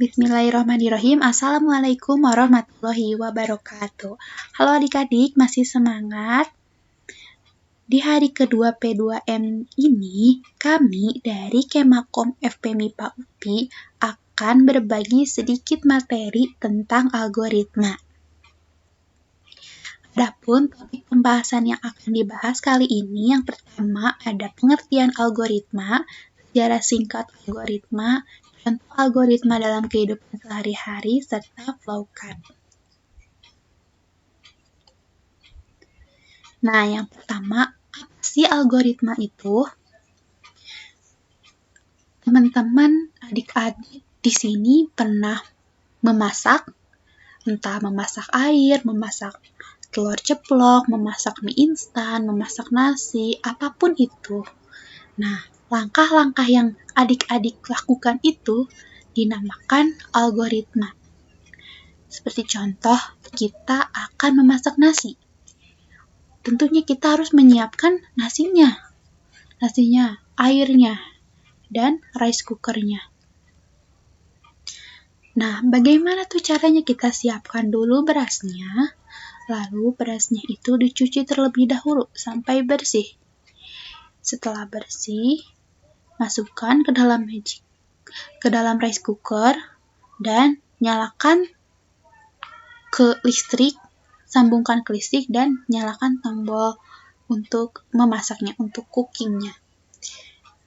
Bismillahirrahmanirrahim. Assalamualaikum warahmatullahi wabarakatuh. Halo adik-adik, masih semangat? Di hari kedua P2M ini, kami dari Kemakom FP MIPA UPI akan berbagi sedikit materi tentang algoritma. Adapun topik pembahasan yang akan dibahas kali ini, yang pertama ada pengertian algoritma, sejarah singkat algoritma, contoh algoritma dalam kehidupan sehari-hari, serta flowchart. Nah, yang pertama, apa sih algoritma itu? Teman-teman, adik-adik di sini pernah memasak, entah memasak air, memasak telur ceplok, memasak mie instan, memasak nasi, apapun itu. Nah, langkah-langkah yang adik-adik lakukan itu dinamakan algoritma. Seperti contoh, kita akan memasak nasi. Tentunya kita harus menyiapkan nasinya, airnya, dan rice cookernya. Nah, bagaimana tuh caranya? Kita siapkan dulu berasnya, lalu berasnya itu dicuci terlebih dahulu sampai bersih. Setelah bersih, masukkan ke dalam rice cooker dan nyalakan ke listrik, sambungkan ke listrik dan nyalakan tombol untuk memasaknya, untuk cookingnya.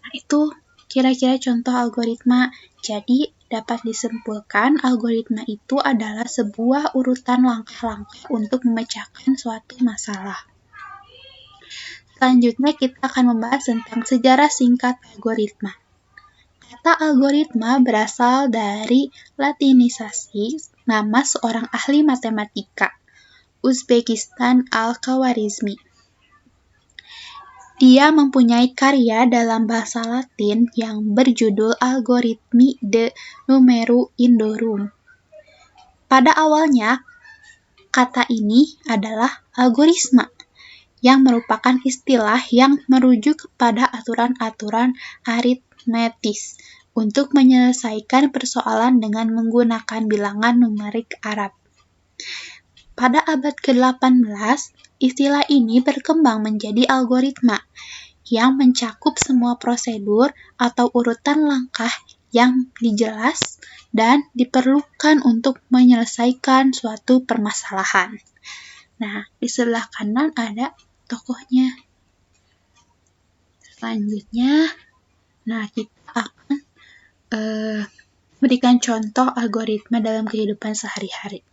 Nah, itu kira-kira contoh algoritma. Jadi, dapat disimpulkan algoritma itu adalah sebuah urutan langkah-langkah untuk memecahkan suatu masalah. Selanjutnya kita akan membahas tentang sejarah singkat algoritma. Kata algoritma berasal dari latinisasi nama seorang ahli matematika, Uzbekistan Al-Khwarizmi. Dia mempunyai karya dalam bahasa Latin yang berjudul Algoritmi de Numeru Indorum. Pada awalnya, kata ini adalah algorisma, yang merupakan istilah yang merujuk kepada aturan-aturan aritmetis untuk menyelesaikan persoalan dengan menggunakan bilangan numerik Arab. Pada abad ke-18, istilah ini berkembang menjadi algoritma, yang mencakup semua prosedur atau urutan langkah yang dijelas dan diperlukan untuk menyelesaikan suatu permasalahan. Nah, di sebelah kanan ada tokohnya. Selanjutnya, kita akan berikan contoh algoritma dalam kehidupan sehari-hari.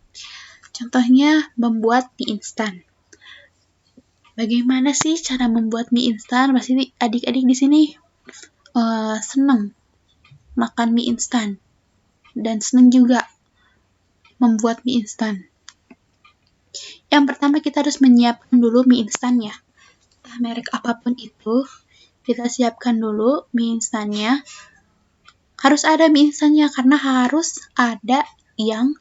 Contohnya, membuat mie instan. Bagaimana sih cara membuat mie instan? Pasti adik-adik di sini senang makan mie instan dan senang juga membuat mie instan. Yang pertama, kita harus menyiapkan dulu mie instannya. Entah merek apapun itu, kita siapkan dulu mie instannya. Harus ada mie instannya karena harus ada yang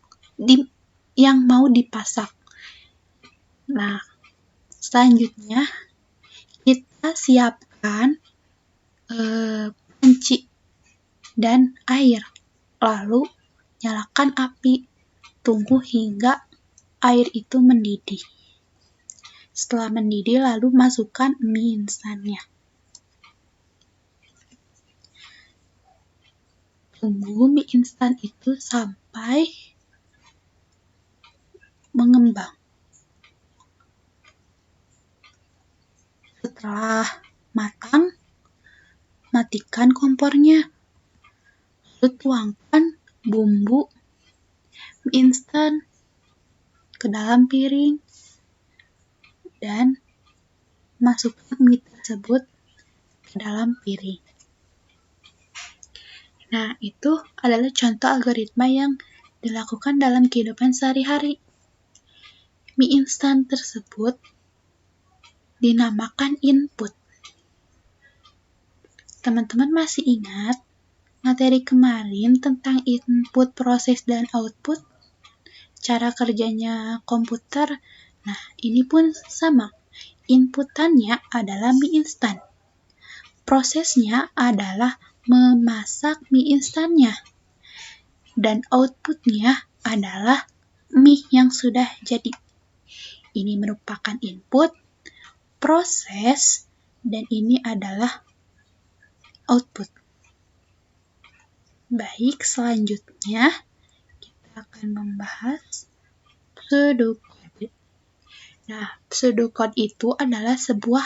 mau dipasak. Nah, selanjutnya kita siapkan panci dan air. Lalu nyalakan api. Tunggu hingga air itu mendidih. Setelah mendidih, lalu masukkan mie instannya. Tunggu mie instan itu sampai mengembang. Setelah matang, matikan kompornya. Lalu tuangkan bumbu mie instan ke dalam piring dan masukkan mie tersebut ke dalam piring. Nah, itu adalah contoh algoritma yang dilakukan dalam kehidupan sehari-hari. Mie instan tersebut dinamakan input. Teman-teman masih ingat materi kemarin tentang input, proses, dan output? Cara kerjanya komputer? Nah, ini pun sama. Inputannya adalah mie instan. Prosesnya adalah memasak mie instannya. dan outputnya adalah mie yang sudah jadi. Ini merupakan input, proses, dan ini adalah output. Baik, selanjutnya kita akan membahas pseudocode. Nah, pseudocode itu adalah sebuah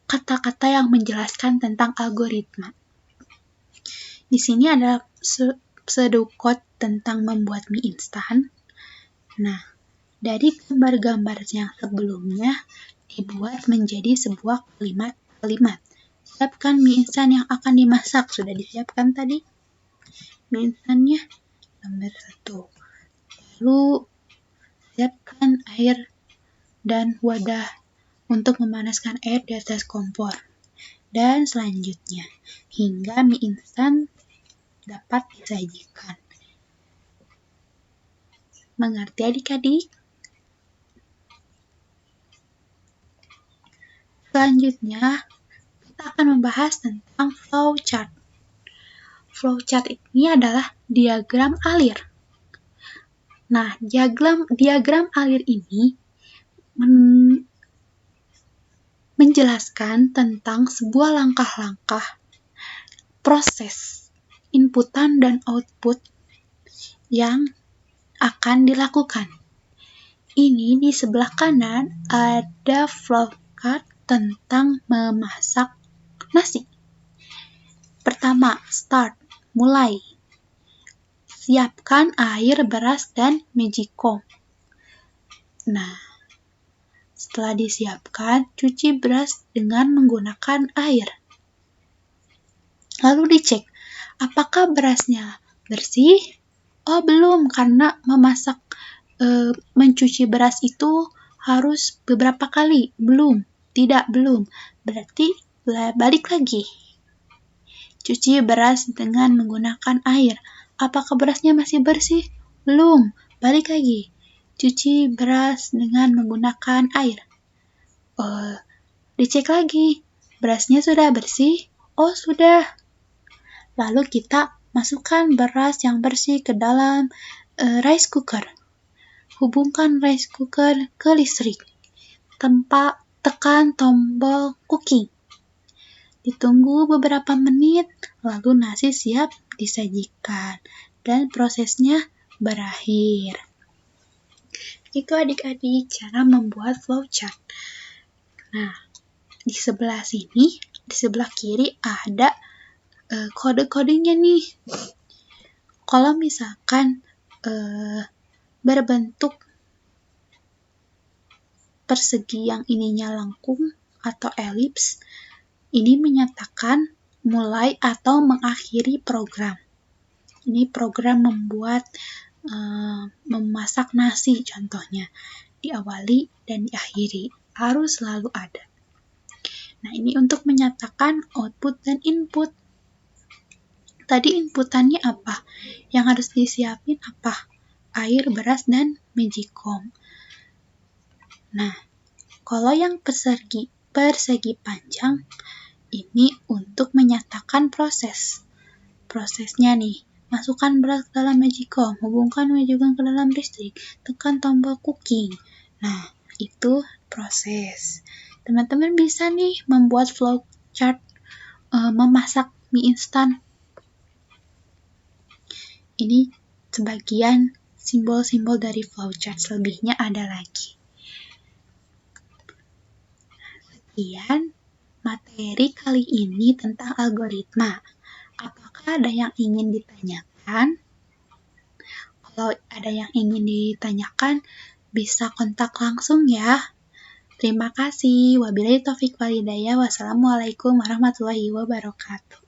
kata-kata yang menjelaskan tentang algoritma. Di sini ada pseudocode tentang membuat mie instan. Nah, dari gambar-gambar yang sebelumnya dibuat menjadi sebuah kalimat. Siapkan mie instan yang akan dimasak. Sudah disiapkan tadi mie instannya? Nomor 1. Lalu, siapkan air dan wadah untuk memanaskan air di atas kompor. Dan selanjutnya, hingga mie instan dapat disajikan. Mengerti adik-adik? Selanjutnya, kita akan membahas tentang flowchart. Flowchart ini adalah diagram alir. Nah, diagram alir ini menjelaskan tentang sebuah langkah-langkah proses inputan dan output yang akan dilakukan. Ini di sebelah kanan ada flowchart tentang memasak nasi. Pertama, start, mulai. Siapkan air, beras, dan magicom. Nah, setelah disiapkan, cuci beras dengan menggunakan air. Lalu dicek, apakah berasnya bersih? Oh, belum, karena mencuci beras itu harus beberapa kali. Belum. Berarti balik lagi. Cuci beras dengan menggunakan air. Apakah berasnya masih bersih? Belum. Balik lagi. Cuci beras dengan menggunakan air. Dicek lagi. Berasnya sudah bersih? Oh, sudah. Lalu kita masukkan beras yang bersih ke dalam rice cooker. Hubungkan rice cooker ke listrik. Tekan tombol cooking. Ditunggu beberapa menit, lalu nasi siap disajikan. Dan prosesnya berakhir. Itu adik-adik cara membuat flowchart. Nah, di sebelah sini, di sebelah kiri ada kode-kodenya nih. Kalau misalkan berbentuk persegi yang ininya lengkung atau elips, ini menyatakan mulai atau mengakhiri program. Ini program membuat memasak nasi contohnya. Diawali dan diakhiri. Harus selalu ada. Nah, ini untuk menyatakan output dan input. Tadi inputannya apa? Yang harus disiapin apa? Air, beras, dan magicom. Nah, kalau yang persegi panjang, ini untuk menyatakan proses. Prosesnya nih, masukkan beras ke dalam magicom, hubungkan magicom ke dalam listrik, tekan tombol cooking. Nah, itu proses. Teman-teman bisa nih membuat flowchart memasak mie instan. Ini sebagian simbol-simbol dari flowchart, selebihnya ada lagi. Sekian materi kali ini tentang algoritma. Apakah ada yang ingin ditanyakan? Kalau ada yang ingin ditanyakan, bisa kontak langsung ya. Terima kasih. Wabillahi taufiq wal hidayah. Wassalamualaikum warahmatullahi wabarakatuh.